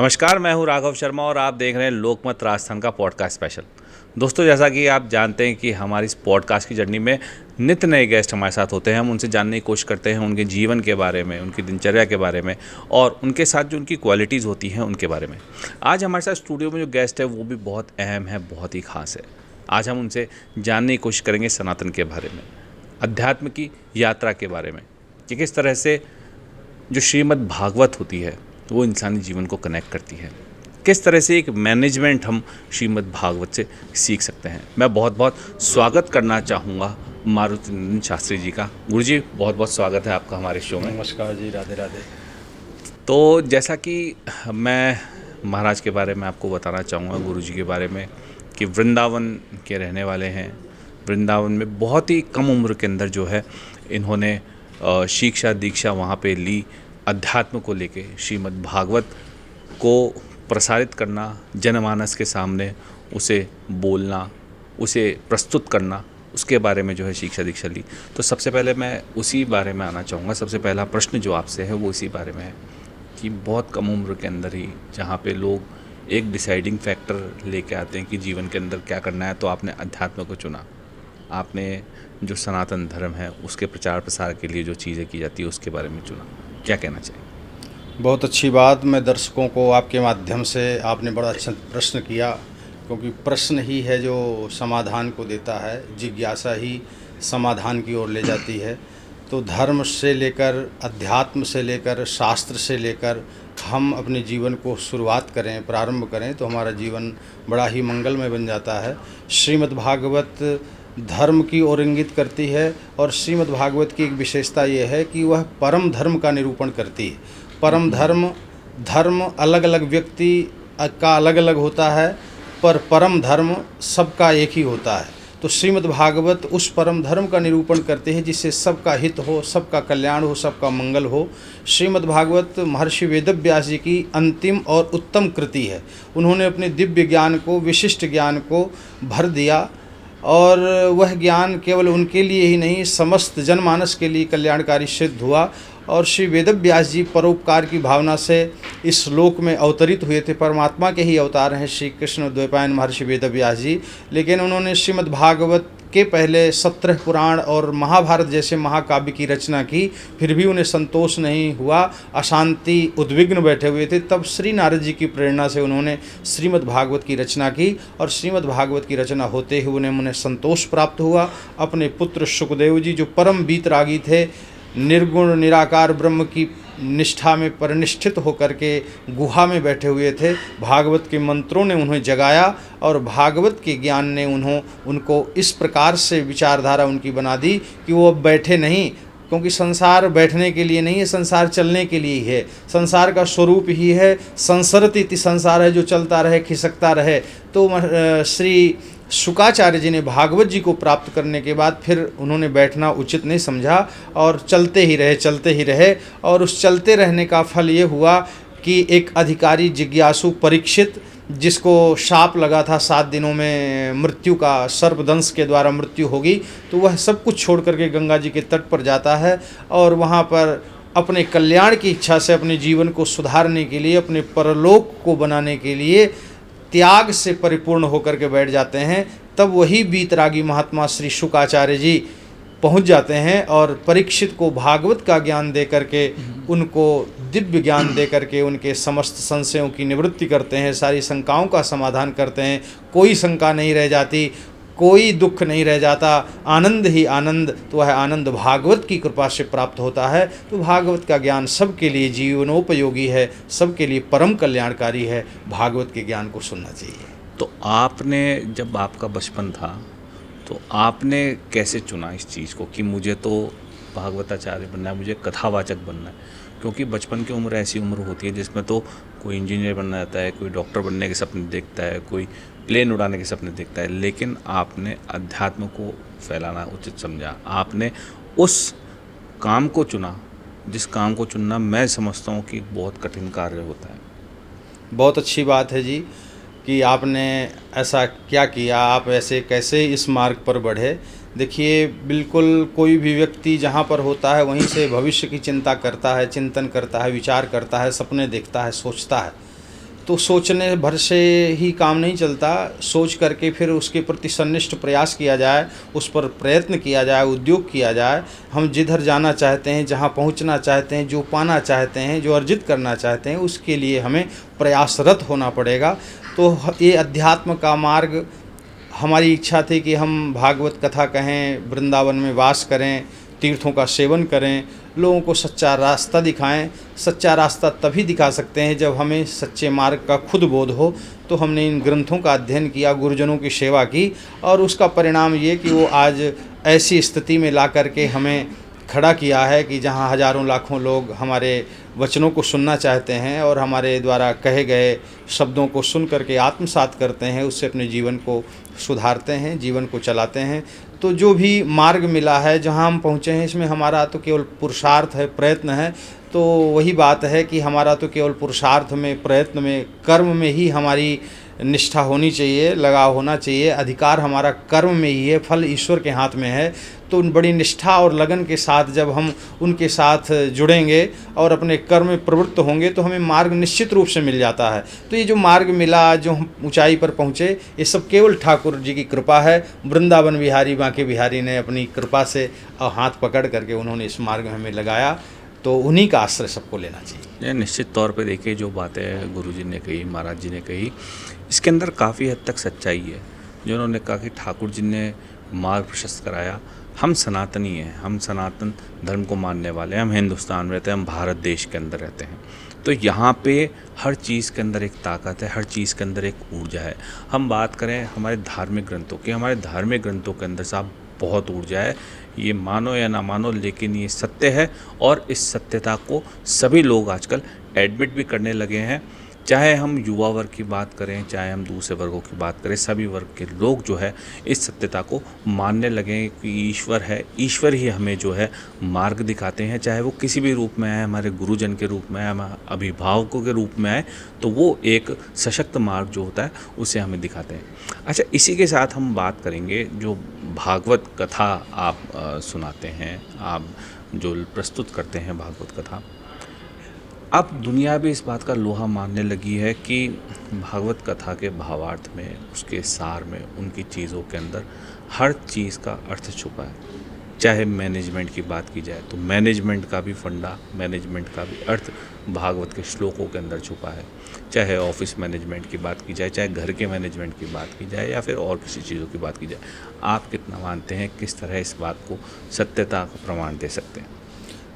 नमस्कार, मैं हूं राघव शर्मा और आप देख रहे हैं लोकमत राजस्थान का पॉडकास्ट स्पेशल। दोस्तों, जैसा कि आप जानते हैं कि हमारी इस पॉडकास्ट की जर्नी में नित्य नए गेस्ट हमारे साथ होते हैं। हम उनसे जानने की कोशिश करते हैं उनके जीवन के बारे में, उनकी दिनचर्या के बारे में और उनके साथ जो उनकी क्वालिटीज़ होती हैं उनके बारे में। आज हमारे साथ स्टूडियो में जो गेस्ट है वो भी बहुत अहम है, बहुत ही खास है। आज हम उनसे जानने की कोशिश करेंगे सनातन के बारे में, अध्यात्म की यात्रा के बारे में, कि किस तरह से जो श्रीमद् भागवत होती है वो इंसानी जीवन को कनेक्ट करती है, किस तरह से एक मैनेजमेंट हम श्रीमद् भागवत से सीख सकते हैं। मैं बहुत बहुत स्वागत करना चाहूँगा मारुति नंदन शास्त्री जी का। गुरु जी, बहुत बहुत स्वागत है आपका हमारे शो में। नमस्कार जी, राधे राधे। तो जैसा कि मैं महाराज के बारे में आपको बताना चाहूँगा, गुरु जी के बारे में, कि वृंदावन के रहने वाले हैं। वृंदावन में बहुत ही कम उम्र के अंदर जो है इन्होंने शिक्षा दीक्षा वहाँ पे ली। अध्यात्म को लेके श्रीमद् भागवत को प्रसारित करना, जनमानस के सामने उसे बोलना, उसे प्रस्तुत करना, उसके बारे में जो है शिक्षा दीक्षा ली। तो सबसे पहले मैं उसी बारे में आना चाहूँगा। सबसे पहला प्रश्न जो आपसे है वो इसी बारे में है कि बहुत कम उम्र के अंदर ही जहाँ पे लोग एक डिसाइडिंग फैक्टर लेके आते हैं कि जीवन के अंदर क्या करना है, तो आपने अध्यात्म को चुना। आपने जो सनातन धर्म है उसके प्रचार प्रसार के लिए जो चीज़ें की जाती है उसके बारे में चुना। क्या कहना चाहिए? बहुत अच्छी बात। मैं दर्शकों को आपके माध्यम से, आपने बड़ा अच्छा प्रश्न किया, क्योंकि प्रश्न ही है जो समाधान को देता है, जिज्ञासा ही समाधान की ओर ले जाती है। तो धर्म से लेकर, अध्यात्म से लेकर, शास्त्र से लेकर हम अपने जीवन को शुरुआत करें, प्रारंभ करें, तो हमारा जीवन बड़ा ही मंगलमय बन जाता है। श्रीमद् भागवत धर्म की ओर इंगित करती है और श्रीमद् भागवत की एक विशेषता ये है कि वह परम धर्म का निरूपण करती है। परम धर्म अलग अलग व्यक्ति का अलग अलग होता है, पर परम धर्म सबका एक ही होता है। तो श्रीमद् भागवत उस परम धर्म का निरूपण करते हैं जिससे सबका हित हो, सबका कल्याण हो, सबका मंगल हो। श्रीमद् भागवत महर्षि वेदव्यास जी की अंतिम और उत्तम कृति है। उन्होंने अपने दिव्य ज्ञान को, विशिष्ट ज्ञान को भर दिया और वह ज्ञान केवल उनके लिए ही नहीं, समस्त जनमानस के लिए कल्याणकारी सिद्ध हुआ। और श्री वेदव्यास जी परोपकार की भावना से इस लोक में अवतरित हुए थे। परमात्मा के ही अवतार हैं श्री कृष्ण द्वैपायन महर्षि वेदव्यास जी। लेकिन उन्होंने श्रीमद् भागवत के पहले 17 पुराण और महाभारत जैसे महाकाव्य की रचना की, फिर भी उन्हें संतोष नहीं हुआ, अशांति, उद्विग्न बैठे हुए थे। तब श्री नारद जी की प्रेरणा से उन्होंने श्रीमद् भागवत की रचना की और श्रीमद् भागवत की रचना होते ही उन्हें संतोष प्राप्त हुआ। अपने पुत्र सुखदेव जी, जो परम वीतरागी थे, निर्गुण निराकार ब्रह्म की निष्ठा में परिनिष्ठित होकर के गुहा में बैठे हुए थे, भागवत के मंत्रों ने उन्हें जगाया और भागवत के ज्ञान ने उनको इस प्रकार से विचारधारा उनकी बना दी कि वो अब बैठे नहीं, क्योंकि संसार बैठने के लिए नहीं है, संसार चलने के लिए ही है। संसार का स्वरूप ही है संसरति इति संसार है, जो चलता रहे, खिसकता रहे। तो श्री शुकाचार्य जी ने भागवत जी को प्राप्त करने के बाद फिर उन्होंने बैठना उचित नहीं समझा और चलते ही रहे। और उस चलते रहने का फल ये हुआ कि एक अधिकारी जिज्ञासु परीक्षित, जिसको शाप लगा था 7 दिनों में मृत्यु का, सर्पदंश के द्वारा मृत्यु होगी, तो वह सब कुछ छोड़ करके गंगा जी के तट पर जाता है और वहाँ पर अपने कल्याण की इच्छा से, अपने जीवन को सुधारने के लिए, अपने परलोक को बनाने के लिए त्याग से परिपूर्ण होकर के बैठ जाते हैं। तब वही वीतरागी महात्मा श्री शुकाचार्य जी पहुंच जाते हैं और परीक्षित को भागवत का ज्ञान दे करके, उनको दिव्य ज्ञान दे करके उनके समस्त संशयों की निवृत्ति करते हैं, सारी शंकाओं का समाधान करते हैं। कोई शंका नहीं रह जाती, कोई दुख नहीं रह जाता, आनंद ही आनंद। तो वह आनंद भागवत की कृपा से प्राप्त होता है। तो भागवत का ज्ञान सबके लिए जीवनोपयोगी है, सबके लिए परम कल्याणकारी है। भागवत के ज्ञान को सुनना चाहिए। तो आपने, जब आपका बचपन था, तो आपने कैसे चुना इस चीज़ को कि मुझे तो भागवताचार्य बनना है, मुझे कथावाचक बनना है? क्योंकि बचपन की उम्र ऐसी उम्र होती है जिसमें तो कोई इंजीनियर बनना चाहता है, कोई डॉक्टर बनने के सपने देखता है, कोई प्लेन उड़ाने के सपने देखता है, लेकिन आपने अध्यात्म को फैलाना उचित समझा। आपने उस काम को चुना जिस काम को चुनना मैं समझता हूँ कि बहुत कठिन कार्य होता है। बहुत अच्छी बात है जी कि आपने ऐसा क्या किया, आप ऐसे कैसे इस मार्ग पर बढ़े। देखिए, बिल्कुल कोई भी व्यक्ति जहाँ पर होता है वहीं से भविष्य की चिंता करता है, चिंतन करता है, विचार करता है, सपने देखता है, सोचता है। तो सोचने भर से ही काम नहीं चलता, सोच करके फिर उसके प्रति सन्निष्ठ प्रयास किया जाए, उस पर प्रयत्न किया जाए, उद्योग किया जाए। हम जिधर जाना चाहते हैं, जहाँ पहुँचना चाहते हैं, जो पाना चाहते हैं, जो अर्जित करना चाहते हैं, उसके लिए हमें प्रयासरत होना पड़ेगा। तो ये अध्यात्म का मार्ग, हमारी इच्छा थी कि हम भागवत कथा कहें, वृंदावन में वास करें, तीर्थों का सेवन करें, लोगों को सच्चा रास्ता दिखाएं। सच्चा रास्ता तभी दिखा सकते हैं जब हमें सच्चे मार्ग का खुद बोध हो। तो हमने इन ग्रंथों का अध्ययन किया, गुरुजनों की सेवा की, और उसका परिणाम ये कि वो आज ऐसी स्थिति में ला कर के हमें खड़ा किया है कि जहाँ हजारों लाखों लोग हमारे वचनों को सुनना चाहते हैं और हमारे द्वारा कहे गए शब्दों को सुन करके आत्मसात करते हैं, उससे अपने जीवन को सुधारते हैं, जीवन को चलाते हैं। तो जो भी मार्ग मिला है, जहाँ हम पहुँचे हैं, इसमें हमारा तो केवल पुरुषार्थ है, प्रयत्न है। तो वही बात है कि हमारा तो केवल पुरुषार्थ में, प्रयत्न में, कर्म में ही हमारी निष्ठा होनी चाहिए, लगाव होना चाहिए। अधिकार हमारा कर्म में ही है, फल ईश्वर के हाथ में है। तो बड़ी निष्ठा और लगन के साथ जब हम उनके साथ जुड़ेंगे और अपने कर्म में प्रवृत्त होंगे तो हमें मार्ग निश्चित रूप से मिल जाता है। तो ये जो मार्ग मिला, जो हम ऊंचाई पर पहुँचे, ये सब केवल ठाकुर जी की कृपा है। वृंदावन बिहारी, बांके बिहारी ने अपनी कृपा से हाथ पकड़ करके उन्होंने इस मार्ग में हमें लगाया। तो उन्हीं का आश्रय सबको लेना चाहिए। निश्चित तौर पे देखिए, जो बातें गुरुजी ने कही, महाराज जी ने कही, इसके अंदर काफ़ी हद तक सच्चाई है। जो उन्होंने कहा कि ठाकुर जी ने मार्ग प्रशस्त कराया। हम सनातनी हैं, हम सनातन धर्म को मानने वाले हैं, हम हिंदुस्तान में रहते हैं, हम भारत देश के अंदर रहते हैं। तो यहाँ पे हर चीज़ के अंदर एक ताकत है, हर चीज़ के अंदर एक ऊर्जा है। हम बात करें हमारे धार्मिक ग्रंथों की, हमारे धार्मिक ग्रंथों के अंदर साहब बहुत ऊर्जा है। ये मानो या ना मानो, लेकिन ये सत्य है, और इस सत्यता को सभी लोग आजकल एडमिट भी करने लगे हैं। चाहे हम युवा वर्ग की बात करें, चाहे हम दूसरे वर्गों की बात करें, सभी वर्ग के लोग जो है इस सत्यता को मानने लगे कि ईश्वर है, ईश्वर ही हमें जो है मार्ग दिखाते हैं। चाहे वो किसी भी रूप में आए, हमारे गुरुजन के रूप में आए, हमारे अभिभावकों के रूप में आए, तो वो एक सशक्त मार्ग जो होता है उसे हमें दिखाते हैं। अच्छा, इसी के साथ हम बात करेंगे, जो भागवत कथा आप सुनाते हैं, आप जो प्रस्तुत करते हैं भागवत कथा, अब दुनिया भी इस बात का लोहा मानने लगी है कि भागवत कथा के भावार्थ में, उसके सार में, उनकी चीज़ों के अंदर हर चीज़ का अर्थ छुपा है। चाहे मैनेजमेंट की बात की जाए तो मैनेजमेंट का भी फंडा, मैनेजमेंट का भी अर्थ भागवत के श्लोकों के अंदर छुपा है। चाहे ऑफिस मैनेजमेंट की बात की जाए, चाहे घर के मैनेजमेंट की बात की जाए, या फिर और किसी चीज़ों की बात की जाए, आप कितना मानते हैं, किस तरह इस बात को सत्यता का प्रमाण दे सकते हैं?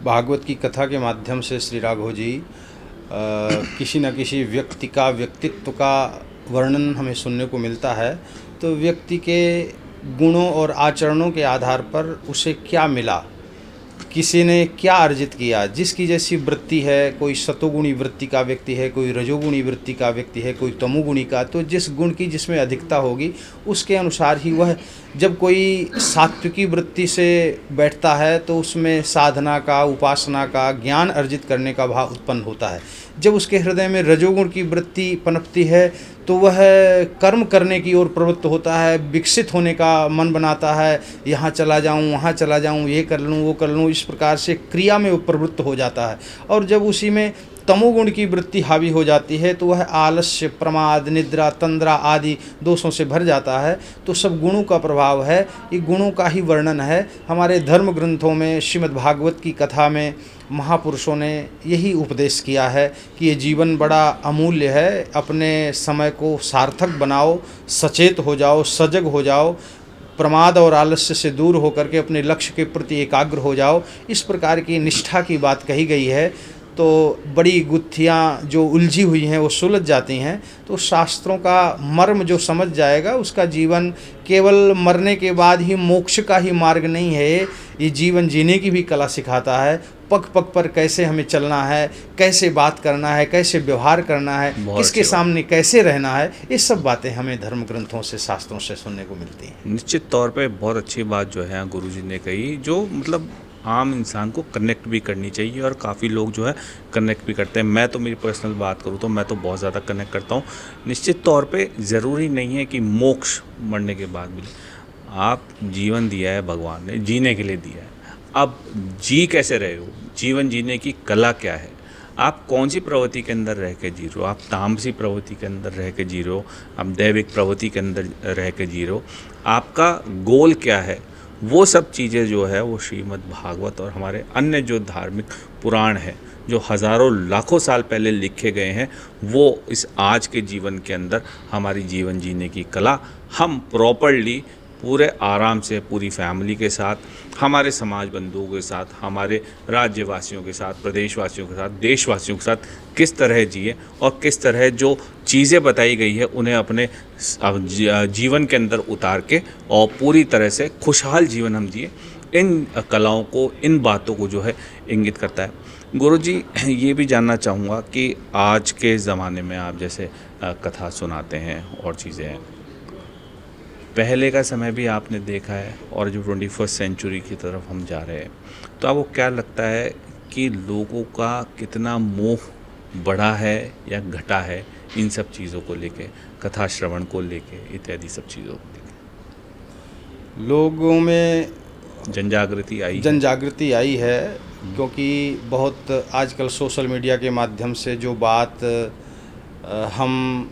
भागवत की कथा के माध्यम से श्री राघव जी किसी न किसी व्यक्ति का, व्यक्तित्व का वर्णन हमें सुनने को मिलता है। तो व्यक्ति के गुणों और आचरणों के आधार पर उसे क्या मिला, किसी ने क्या अर्जित किया, जिसकी जैसी वृत्ति है, कोई सतोगुणी वृत्ति का व्यक्ति है, कोई रजोगुणी वृत्ति का व्यक्ति है, कोई तमोगुणी का, तो जिस गुण की जिसमें अधिकता होगी उसके अनुसार ही वह, जब कोई सात्विकी वृत्ति से बैठता है तो उसमें साधना का, उपासना का, ज्ञान अर्जित करने का भाव उत्पन्न होता है। जब उसके हृदय में रजोगुण की वृत्ति पनपती है तो वह कर्म करने की ओर प्रवृत्त होता है, विकसित होने का मन बनाता है, यहाँ चला जाऊँ, वहाँ चला जाऊँ, ये कर लूँ, वो कर लूँ, इस प्रकार से क्रिया में वो प्रवृत्त हो जाता है। और जब उसी में तमोगुण की वृत्ति हावी हो जाती है तो वह आलस्य, प्रमाद, निद्रा, तंद्रा आदि दोषों से भर जाता है। तो सब गुणों का प्रभाव है, ये गुणों का ही वर्णन है। हमारे धर्म ग्रंथों में, श्रीमद् भागवत की कथा में महापुरुषों ने यही उपदेश किया है कि ये जीवन बड़ा अमूल्य है, अपने समय को सार्थक बनाओ, सचेत हो जाओ, सजग हो जाओ, प्रमाद और आलस्य से दूर होकर के अपने लक्ष्य के प्रति एकाग्र हो जाओ। इस प्रकार की निष्ठा की बात कही गई है। तो बड़ी गुत्थियाँ जो उलझी हुई हैं वो सुलझ जाती हैं। तो शास्त्रों का मर्म जो समझ जाएगा उसका जीवन केवल मरने के बाद ही मोक्ष का ही मार्ग नहीं है, ये जीवन जीने की भी कला सिखाता है। पग पग पर कैसे हमें चलना है, कैसे बात करना है, कैसे व्यवहार करना है, किसके सामने कैसे रहना है, ये सब बातें हमें धर्म ग्रंथों से, शास्त्रों से सुनने को मिलती हैं। निश्चित तौर पे बहुत अच्छी बात जो है गुरुजी ने कही, जो मतलब आम इंसान को कनेक्ट भी करनी चाहिए, और काफ़ी लोग जो है कनेक्ट भी करते हैं। मैं तो मेरी पर्सनल बात करूँ तो मैं तो बहुत ज़्यादा कनेक्ट करता हूँ। निश्चित तौर पे ज़रूरी नहीं है कि मोक्ष मरने के बाद मिले। आप जीवन दिया है भगवान ने, जीने के लिए दिया है। अब जी कैसे रहे हो, जीवन जीने की कला क्या है, आप कौन सी प्रवृत्ति के अंदर रह के जी रहे हो, आप तामसी प्रवृत्ति के अंदर रह के जी रहे हो, आप दैविक प्रवृत्ति के अंदर रह के जी रहे हो, आपका गोल क्या है, वो सब चीज़ें जो है वो श्रीमद् भागवत और हमारे अन्य जो धार्मिक पुराण हैं जो हज़ारों लाखों साल पहले लिखे गए हैं, वो इस आज के जीवन के अंदर हमारी जीवन जीने की कला हम प्रॉपरली पूरे आराम से पूरी फैमिली के साथ, हमारे समाज बंधुओं के साथ, हमारे राज्यवासियों के साथ, प्रदेशवासियों के साथ, देशवासियों के साथ किस तरह जिए और किस तरह जो चीज़ें बताई गई है उन्हें अपने जीवन के अंदर उतार के और पूरी तरह से खुशहाल जीवन हम जिए, इन कलाओं को, इन बातों को जो है इंगित करता है। गुरुजी, ये भी जानना चाहूँगा कि आज के ज़माने में आप जैसे कथा सुनाते हैं और चीज़ें हैं, पहले का समय भी आपने देखा है और जो 21st सेंचुरी की तरफ हम जा रहे हैं, तो आपको क्या लगता है कि लोगों का कितना मोह बढ़ा है या घटा है इन सब चीज़ों को लेके, कथा श्रवण को लेके, इत्यादि सब चीज़ों को लेके? लोगों में जनजागृति आई है, क्योंकि बहुत आजकल सोशल मीडिया के माध्यम से जो बात हम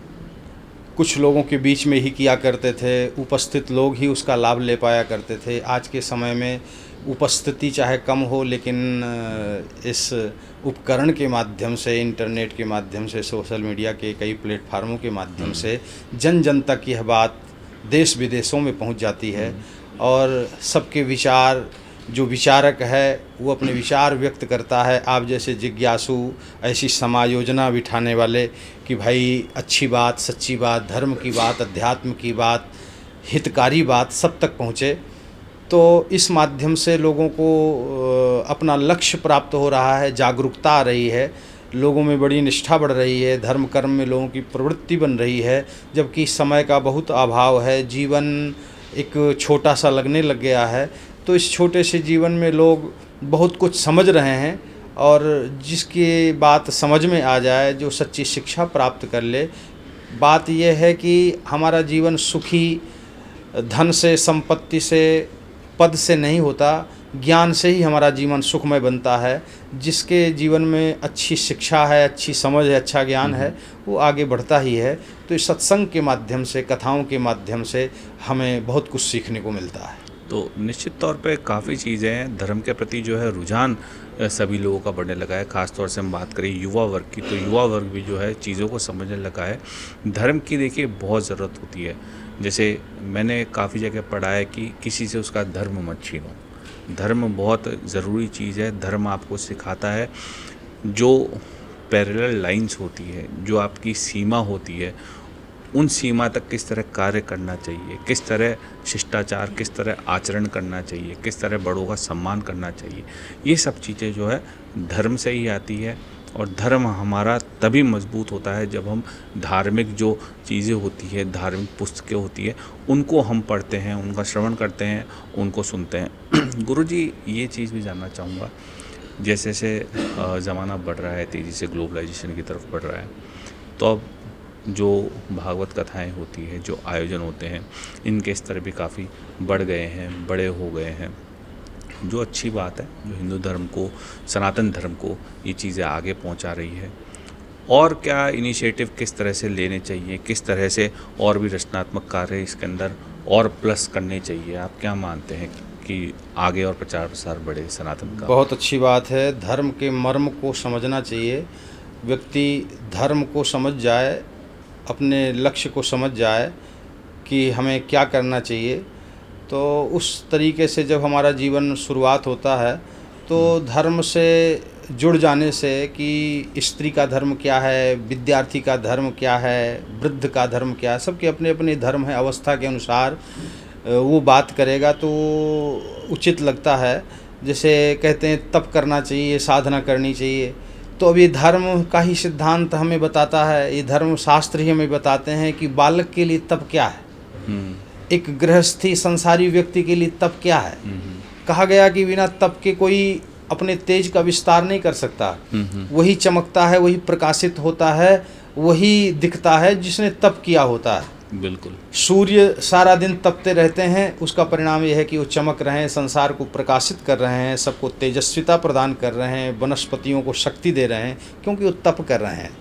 कुछ लोगों के बीच में ही किया करते थे, उपस्थित लोग ही उसका लाभ ले पाया करते थे। आज के समय में उपस्थिति चाहे कम हो, लेकिन इस उपकरण के माध्यम से, इंटरनेट के माध्यम से, सोशल मीडिया के कई प्लेटफार्मों के माध्यम से जन जन तक यह बात देश विदेशों में पहुंच जाती है और सबके विचार, जो विचारक है वो अपने विचार व्यक्त करता है। आप जैसे जिज्ञासु ऐसी समायोजना बिठाने वाले कि भाई अच्छी बात, सच्ची बात, धर्म की बात, अध्यात्म की बात, हितकारी बात सब तक पहुँचे, तो इस माध्यम से लोगों को अपना लक्ष्य प्राप्त हो रहा है, जागरूकता आ रही है, लोगों में बड़ी निष्ठा बढ़ रही है, धर्म कर्म में लोगों की प्रवृत्ति बन रही है। जबकि समय का बहुत अभाव है, जीवन एक छोटा सा लगने लग गया है, तो इस छोटे से जीवन में लोग बहुत कुछ समझ रहे हैं और जिसकी बात समझ में आ जाए, जो सच्ची शिक्षा प्राप्त कर ले। बात यह है कि हमारा जीवन सुखी धन से, संपत्ति से, पद से नहीं होता, ज्ञान से ही हमारा जीवन सुखमय बनता है। जिसके जीवन में अच्छी शिक्षा है, अच्छी समझ है, अच्छा ज्ञान है, वो आगे बढ़ता ही है। तो इस सत्संग के माध्यम से, कथाओं के माध्यम से हमें बहुत कुछ सीखने को मिलता है। तो निश्चित तौर पे काफ़ी चीज़ें हैं, धर्म के प्रति जो है रुझान सभी लोगों का बढ़ने लगा है। ख़ास तौर से हम बात करें युवा वर्ग की, तो युवा वर्ग भी जो है चीज़ों को समझने लगा है। धर्म की देखिए बहुत ज़रूरत होती है। जैसे मैंने काफ़ी जगह पढ़ा है कि किसी से उसका धर्म मत छीनो। धर्म बहुत ज़रूरी चीज़ है। धर्म आपको सिखाता है जो पैरेलल लाइंस होती है, जो आपकी सीमा होती है, उन सीमा तक किस तरह कार्य करना चाहिए, किस तरह शिष्टाचार, किस तरह आचरण करना चाहिए, किस तरह बड़ों का सम्मान करना चाहिए। ये सब चीज़ें जो है धर्म से ही आती है। और धर्म हमारा तभी मजबूत होता है जब हम धार्मिक जो चीज़ें होती है, धार्मिक पुस्तकें होती है, उनको हम पढ़ते हैं, उनका श्रवण करते हैं, उनको सुनते हैं। गुरुजी, ये चीज़ भी जानना चाहूँगा, जैसे जैसे ज़माना बढ़ रहा है, तेज़ी से ग्लोबलाइजेशन की तरफ बढ़ रहा है, तो अब जो भागवत कथाएं होती हैं, जो आयोजन होते हैं, इनके स्तर भी काफ़ी बढ़ गए हैं, बड़े हो गए हैं, जो अच्छी बात है। जो हिंदू धर्म को, सनातन धर्म को ये चीज़ें आगे पहुंचा रही है। और क्या इनिशिएटिव किस तरह से लेने चाहिए, किस तरह से और भी रचनात्मक कार्य इसके अंदर और प्लस करने चाहिए? आप क्या मानते हैं कि आगे और प्रचार प्रसार बढ़े सनातन का? बहुत अच्छी बात है। धर्म के मर्म को समझना चाहिए। व्यक्ति धर्म को समझ जाए, अपने लक्ष्य को समझ जाए कि हमें क्या करना चाहिए, तो उस तरीके से जब हमारा जीवन शुरुआत होता है, तो धर्म से जुड़ जाने से कि स्त्री का धर्म क्या है, विद्यार्थी का धर्म क्या है, वृद्ध का धर्म क्या है, सबके अपने अपने धर्म है। अवस्था के अनुसार वो बात करेगा तो उचित लगता है। जैसे कहते हैं तप करना चाहिए, साधना करनी चाहिए, तो अब ये धर्म का ही सिद्धांत हमें बताता है, ये धर्म शास्त्र ही हमें बताते हैं कि बालक के लिए तप क्या है, एक गृहस्थी संसारी व्यक्ति के लिए तप क्या है। कहा गया कि बिना तप के कोई अपने तेज का विस्तार नहीं कर सकता। वही चमकता है, वही प्रकाशित होता है, वही दिखता है जिसने तप किया होता है। बिल्कुल। सूर्य सारा दिन तपते रहते हैं, उसका परिणाम यह है कि वो चमक रहे हैं, संसार को प्रकाशित कर रहे हैं, सबको तेजस्विता प्रदान कर रहे हैं, वनस्पतियों को शक्ति दे रहे हैं, क्योंकि वो तप कर रहे हैं।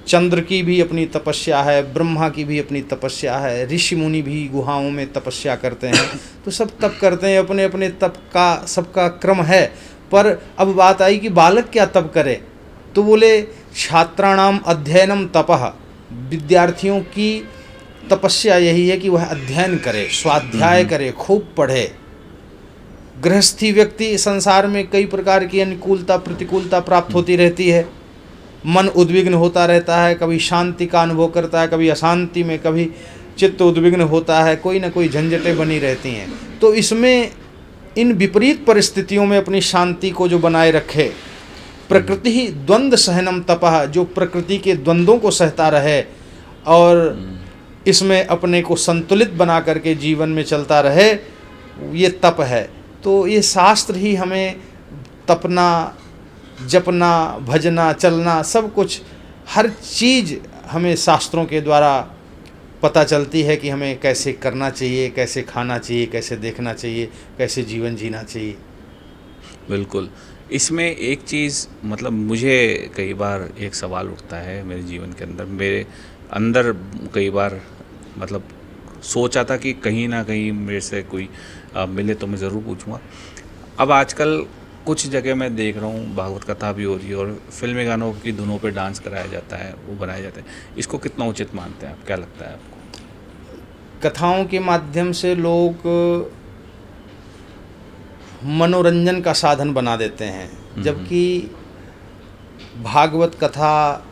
चंद्र की भी अपनी तपस्या है, ब्रह्मा की भी अपनी तपस्या है, ऋषि मुनि भी गुहाओं में तपस्या करते हैं। तो सब तप करते हैं, अपने अपने तप का सबका क्रम है। पर अब बात आई कि बालक क्या तप करे, तो बोले छात्राणाम अध्ययनम तपः, विद्यार्थियों की तपस्या यही है कि वह अध्ययन करे, स्वाध्याय करे, खूब पढ़े। गृहस्थी व्यक्ति संसार में कई प्रकार की अनुकूलता प्रतिकूलता प्राप्त होती रहती है, मन उद्विग्न होता रहता है, कभी शांति का अनुभव करता है, कभी अशांति में, कभी चित्त उद्विग्न होता है, कोई ना कोई झंझटें बनी रहती हैं। तो इसमें इन विपरीत परिस्थितियों में अपनी शांति को जो बनाए रखे, प्रकृति ही द्वंद्व सहनम तपः, जो प्रकृति के द्वंद्वों को सहता रहे और इसमें अपने को संतुलित बना करके जीवन में चलता रहे, ये तप है। तो ये शास्त्र ही हमें तपना, जपना, भजना, चलना, सब कुछ, हर चीज़ हमें शास्त्रों के द्वारा पता चलती है कि हमें कैसे करना चाहिए, कैसे खाना चाहिए, कैसे देखना चाहिए, कैसे जीवन जीना चाहिए। बिल्कुल। इसमें एक चीज़ मतलब मुझे कई बार एक सवाल उठता है मेरे जीवन के अंदर, मेरे अंदर कई बार मतलब सोचा था कि कहीं ना कहीं मेरे से कोई मिले तो मैं ज़रूर पूछूंगा। अब आजकल कुछ जगह मैं देख रहा हूँ भागवत कथा भी हो रही है और फिल्मी गानों की धुनों पे डांस कराया जाता है, वो बनाए जाते हैं। इसको कितना उचित मानते हैं आप, क्या लगता है आपको? कथाओं के माध्यम से लोग मनोरंजन का साधन बना देते हैं, जबकि भागवत कथा,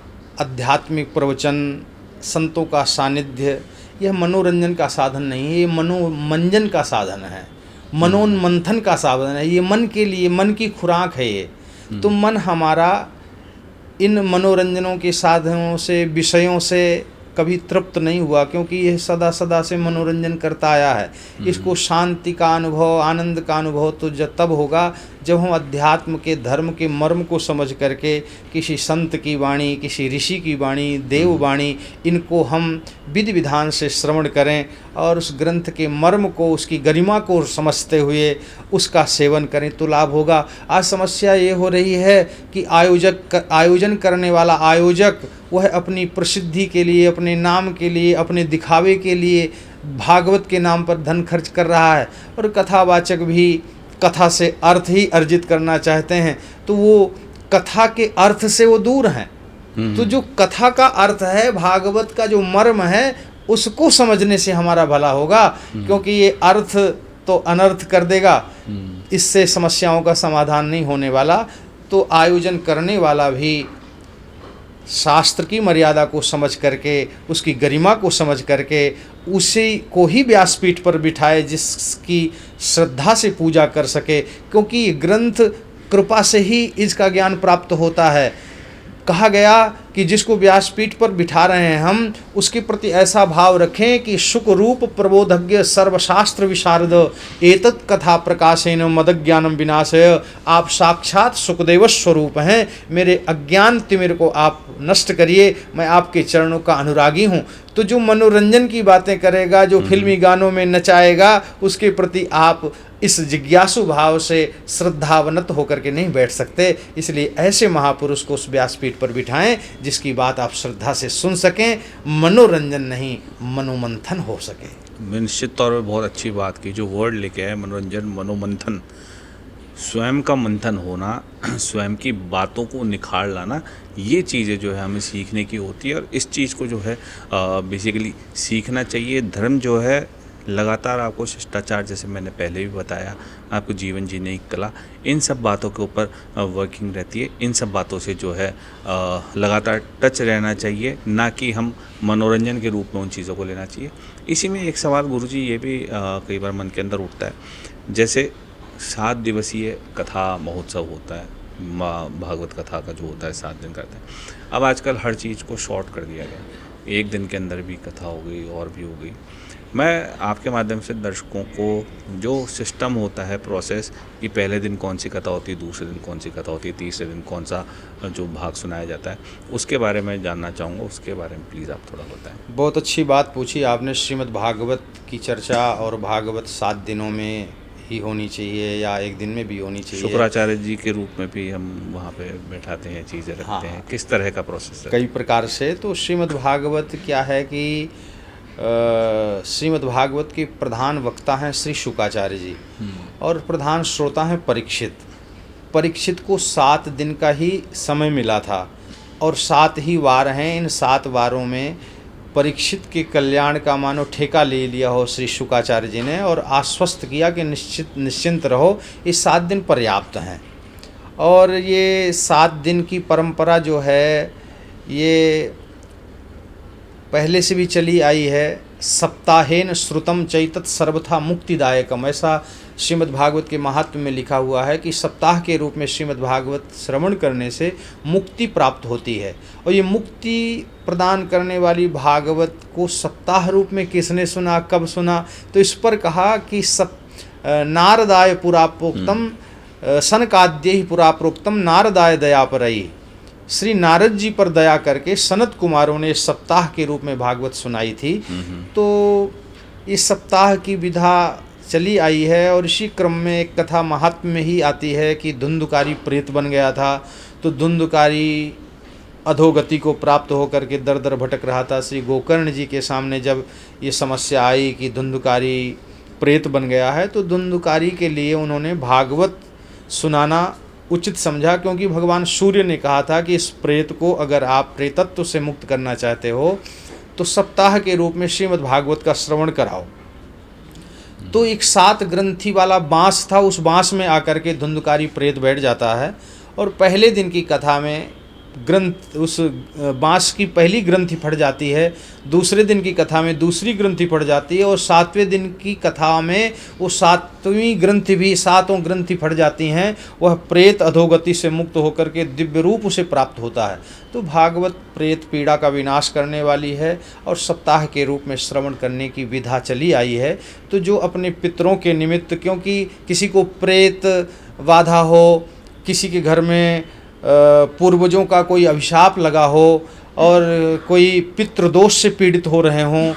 आध्यात्मिक प्रवचन, संतों का सानिध्य, यह मनोरंजन का साधन नहीं है, ये मनोमंजन का साधन है, मनोन्मंथन का साधन है। ये मन के लिए, मन की खुराक है ये। तो मन हमारा इन मनोरंजनों के साधनों से, विषयों से कभी तृप्त नहीं हुआ, क्योंकि यह सदा सदा से मनोरंजन करता आया है। इसको शांति का अनुभव, आनंद का अनुभव तो जब तब होगा जब हम अध्यात्म के, धर्म के मर्म को समझ करके किसी संत की वाणी, किसी ऋषि की वाणी, देव वाणी, इनको हम विधि विधान से श्रवण करें और उस ग्रंथ के मर्म को, उसकी गरिमा को समझते हुए उसका सेवन करें तो लाभ होगा। आज समस्या ये हो रही है कि आयोजन करने वाला आयोजक वह अपनी प्रसिद्धि के लिए, अपने नाम के लिए, अपने दिखावे के लिए भागवत के नाम पर धन खर्च कर रहा है, और कथावाचक भी कथा से अर्थ ही अर्जित करना चाहते हैं, तो वो कथा के अर्थ से वो दूर हैं। तो जो कथा का अर्थ है, भागवत का जो मर्म है, उसको समझने से हमारा भला होगा, क्योंकि ये अर्थ तो अनर्थ कर देगा, इससे समस्याओं का समाधान नहीं होने वाला। तो आयोजन करने वाला भी शास्त्र की मर्यादा को समझ करके, उसकी गरिमा को समझ करके, उसी को ही व्यासपीठ पर बिठाए जिसकी श्रद्धा से पूजा कर सके, क्योंकि ये ग्रंथ कृपा से ही इसका ज्ञान प्राप्त होता है। कहा गया कि जिसको व्यासपीठ पर बिठा रहे हैं हम, उसके प्रति ऐसा भाव रखें कि सुख रूप प्रबोधज्ञ सर्वशास्त्र विशारद एतत् कथा प्रकाशेन मदज्ञानम विनाशय। आप साक्षात सुखदेव स्वरूप हैं, मेरे अज्ञान तिमिर को आप नष्ट करिए, मैं आपके चरणों का अनुरागी हूँ। तो जो मनोरंजन की बातें करेगा, जो फिल्मी गानों में नचाएगा, उसके प्रति आप इस जिज्ञासु भाव से श्रद्धावनत होकर के नहीं बैठ सकते। इसलिए ऐसे महापुरुष को उस व्यासपीठ पर बिठाएं जिसकी बात आप श्रद्धा से सुन सकें, मनोरंजन नहीं मनोमंथन हो सके। निश्चित तौर पर बहुत अच्छी बात की, जो वर्ड लेके आए मनोरंजन, मनोमंथन, स्वयं का मंथन होना, स्वयं की बातों को निखार लाना, ये चीज़ें जो है हमें सीखने की होती है। और इस चीज़ को जो है बेसिकली सीखना चाहिए। धर्म जो है लगातार आपको शिष्टाचार, जैसे मैंने पहले भी बताया, आपको जीवन जीने की कला, इन सब बातों के ऊपर वर्किंग रहती है। इन सब बातों से जो है लगातार टच रहना चाहिए, ना कि हम मनोरंजन के रूप में उन चीज़ों को लेना चाहिए। इसी में एक सवाल गुरुजी ये भी कई बार मन के अंदर उठता है, जैसे 7 दिवसीय कथा महोत्सव होता है, भागवत कथा का जो होता है 7 दिन करते हैं। अब आजकल हर चीज़ को शॉर्ट कर दिया गया, 1 दिन के अंदर भी कथा हो गई और भी हो गई। मैं आपके माध्यम से दर्शकों को जो सिस्टम होता है, प्रोसेस, कि पहले दिन कौन सी कथा होती है, दूसरे दिन कौन सी कथा होती है, तीसरे दिन कौन सा जो भाग सुनाया जाता है, उसके बारे में जानना चाहूँगा। उसके बारे में प्लीज़ आप थोड़ा बताएं। बहुत अच्छी बात पूछी आपने। श्रीमद् भागवत की चर्चा और भागवत 7 दिनों में ही होनी चाहिए या एक दिन में भी होनी चाहिए। शुक्राचार्य जी के रूप में भी हम वहाँ पे बैठाते हैं, चीज़ें रखते हाँ, हैं, किस तरह का प्रोसेस है? कई प्रकार से। तो श्रीमद् भागवत क्या है कि श्रीमद् भागवत के प्रधान वक्ता हैं श्री शुकाचार्य जी और प्रधान श्रोता हैं परीक्षित। परीक्षित को 7 दिन का ही समय मिला था और 7 ही वार हैं। इन 7 वारों में परीक्षित के कल्याण का मानो ठेका ले लिया हो श्री शुकाचार्य जी ने और आश्वस्त किया कि निश्चिंत रहो, ये 7 दिन पर्याप्त हैं। और ये 7 दिन की परंपरा जो है ये पहले से भी चली आई है। सप्ताहेन श्रुतम चैतत सर्वथा मुक्तिदायकम, ऐसा श्रीमद् भागवत के महात्म्य में लिखा हुआ है कि सप्ताह के रूप में श्रीमद् भागवत श्रवण करने से मुक्ति प्राप्त होती है। और ये मुक्ति प्रदान करने वाली भागवत को सप्ताह रूप में किसने सुना, कब सुना? तो इस पर कहा कि नारदाय पुरा प्रोक्तम सनकाद्यै पुरा प्रोक्तम नारदाय दया परई। श्री नारद जी पर दया करके सनत कुमारों ने सप्ताह के रूप में भागवत सुनाई थी। तो इस सप्ताह की विधा चली आई है और इसी क्रम में एक कथा महात्म्य में ही आती है कि धुंधुकारी प्रेत बन गया था। तो धुंधुकारी अधोगति को प्राप्त होकर के दर दर भटक रहा था। श्री गोकर्ण जी के सामने जब ये समस्या आई कि धुंधुकारी प्रेत बन गया है तो धुंधुकारी के लिए उन्होंने भागवत सुनाना उचित समझा, क्योंकि भगवान सूर्य ने कहा था कि इस प्रेत को अगर आप प्रेतत्व से मुक्त करना चाहते हो तो सप्ताह के रूप में श्रीमद् भागवत का श्रवण कराओ। तो एक 7 ग्रंथि वाला बांस था, उस बांस में आकर के धुंधुकारी प्रेत बैठ जाता है और पहले दिन की कथा में ग्रंथ उस बांस की पहली ग्रंथि फट जाती है, दूसरे दिन की कथा में दूसरी ग्रंथि फट जाती है और 7वें दिन की कथा में वो 7वीं ग्रंथि भी 7 ग्रंथि फट जाती हैं। वह प्रेत अधोगति से मुक्त होकर के दिव्य रूप उसे प्राप्त होता है। तो भागवत प्रेत पीड़ा का विनाश करने वाली है और सप्ताह के रूप में श्रवण करने की विधा चली आई है। तो जो अपने पितरों के निमित्त, क्योंकि किसी को प्रेत बाधा हो, किसी के घर में पूर्वजों का कोई अभिशाप लगा हो और कोई पितृदोष से पीड़ित हो रहे हों,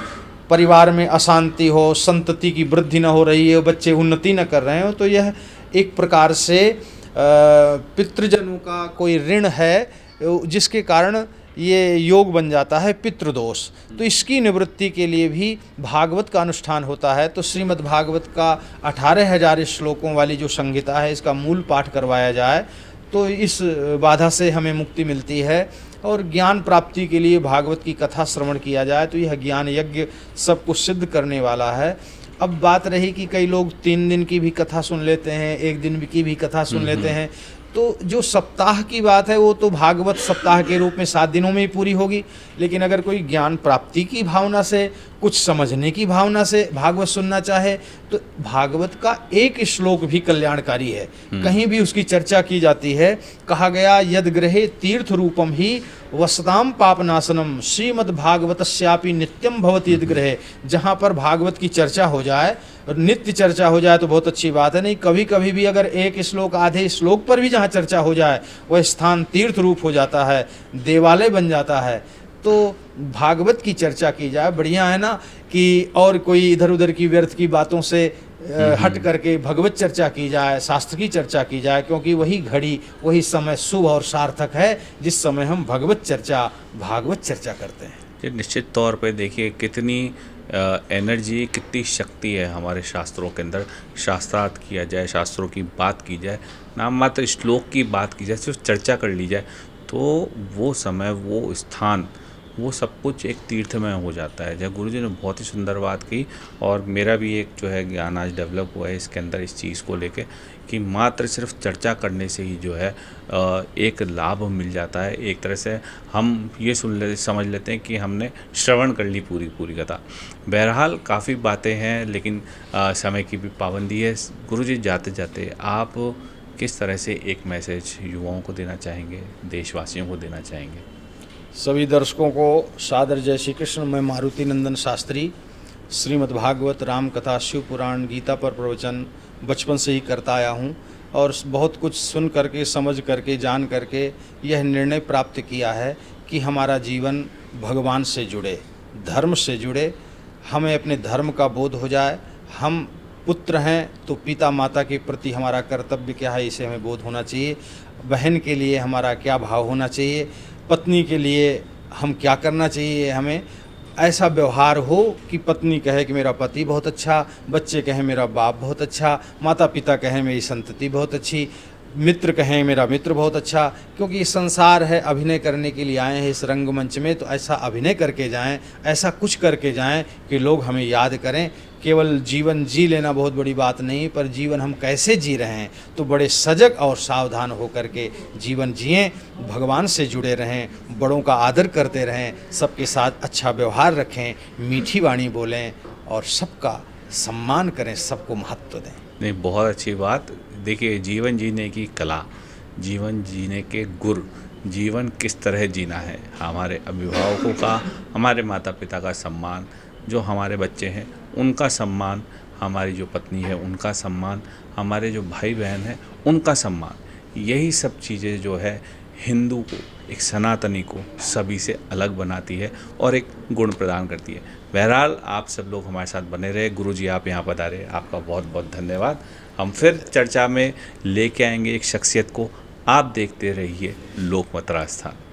परिवार में अशांति हो, संतति की वृद्धि न हो रही है, बच्चे उन्नति न कर रहे हो, तो यह एक प्रकार से पितृजनों का कोई ऋण है जिसके कारण ये योग बन जाता है पितृदोष। तो इसकी निवृत्ति के लिए भी भागवत का अनुष्ठान होता है। तो श्रीमद् भागवत का 18,000 श्लोकों वाली जो संहिता है इसका मूल पाठ करवाया जाए तो इस बाधा से हमें मुक्ति मिलती है। और ज्ञान प्राप्ति के लिए भागवत की कथा श्रवण किया जाए तो यह ज्ञान यज्ञ सब कुछ सिद्ध करने वाला है। अब बात रही कि कई लोग 3 दिन की भी कथा सुन लेते हैं, 1 दिन की भी कथा सुन लेते हैं। तो जो सप्ताह की बात है वो तो भागवत सप्ताह के रूप में 7 दिनों में ही पूरी होगी। लेकिन अगर कोई ज्ञान प्राप्ति की भावना से, कुछ समझने की भावना से भागवत सुनना चाहे तो भागवत का एक श्लोक भी कल्याणकारी है। कहीं भी उसकी चर्चा की जाती है, कहा गया यद ग्रहे तीर्थ रूपम ही वसताम पापनाशनम श्रीमद् भागवतस्यापि नित्यम भवति यद ग्रहे। जहाँ पर भागवत की चर्चा हो जाए और नित्य चर्चा हो जाए तो बहुत अच्छी बात है। नहीं, कभी कभी भी अगर एक श्लोक आधे श्लोक पर भी जहाँ चर्चा हो जाए वह स्थान तीर्थ रूप हो जाता है, देवालय बन जाता है। तो भागवत की चर्चा की जाए, बढ़िया है ना कि और कोई इधर उधर की व्यर्थ की बातों से हट करके भगवत चर्चा की जाए, शास्त्र की चर्चा की जाए, क्योंकि वही घड़ी, वही समय शुभ और सार्थक है जिस समय हम भागवत चर्चा करते हैं। ये निश्चित तौर पे देखिए कितनी एनर्जी, कितनी शक्ति है हमारे शास्त्रों के अंदर। शास्त्रार्थ किया जाए, शास्त्रों की बात की जाए, नाम मात्र श्लोक की बात की जाए, सिर्फ चर्चा कर ली जाए तो वो समय, वो स्थान, वो सब कुछ एक तीर्थमय हो जाता है। जब गुरुजी ने बहुत ही सुंदर बात की और मेरा भी एक जो है ज्ञान आज डेवलप हुआ है इसके अंदर, इस चीज़ को लेके कि मात्र सिर्फ चर्चा करने से ही जो है एक लाभ मिल जाता है। एक तरह से हम ये समझ लेते हैं कि हमने श्रवण कर ली पूरी कथा। बहरहाल काफ़ी बातें हैं लेकिन समय की भी पाबंदी है। गुरुजी जाते जाते आप किस तरह से एक मैसेज युवाओं को देना चाहेंगे, देशवासियों को देना चाहेंगे? सभी दर्शकों को सादर जय श्री कृष्ण। मैं मारुति नंदन शास्त्री श्रीमद् भागवत, राम कथा, शिव पुराण, गीता पर प्रवचन बचपन से ही करता आया हूँ और बहुत कुछ सुन करके, समझ करके, जान करके यह निर्णय प्राप्त किया है कि हमारा जीवन भगवान से जुड़े, धर्म से जुड़े, हमें अपने धर्म का बोध हो जाए। हम पुत्र हैं तो पिता माता के प्रति हमारा कर्तव्य क्या है इसे हमें बोध होना चाहिए। बहन के लिए हमारा क्या भाव होना चाहिए, पत्नी के लिए हम क्या करना चाहिए, हमें ऐसा व्यवहार हो कि पत्नी कहे कि मेरा पति बहुत अच्छा, बच्चे कहें मेरा बाप बहुत अच्छा, माता पिता कहें मेरी संतति बहुत अच्छी, मित्र कहें मेरा मित्र बहुत अच्छा। क्योंकि ये संसार है, अभिनय करने के लिए आए हैं इस रंगमंच में, तो ऐसा अभिनय करके जाएं, ऐसा कुछ करके जाएं कि लोग हमें याद करें। केवल जीवन जी लेना बहुत बड़ी बात नहीं, पर जीवन हम कैसे जी रहे हैं तो बड़े सजग और सावधान होकर के जीवन जिएं, भगवान से जुड़े रहें, बड़ों का आदर करते रहें, सबके साथ अच्छा व्यवहार रखें, मीठी वाणी बोलें और सबका सम्मान करें, सबको महत्व दें। नहीं, बहुत अच्छी बात। देखिए, जीवन जीने की कला, जीवन जीने के गुर, जीवन किस तरह जीना है, हमारे अभिभावकों का, हमारे माता पिता का सम्मान, जो हमारे बच्चे हैं उनका सम्मान, हमारी जो पत्नी है उनका सम्मान, हमारे जो भाई बहन हैं उनका सम्मान, यही सब चीज़ें जो है हिंदू को, एक सनातनी को सभी से अलग बनाती है और एक गुण प्रदान करती है। बहरहाल आप सब लोग हमारे साथ बने रहे। गुरुजी आप यहाँ पधारे, आपका बहुत बहुत धन्यवाद। हम फिर चर्चा में लेके आएंगे एक शख्सियत को। आप देखते रहिए लोकमत राजस्थान।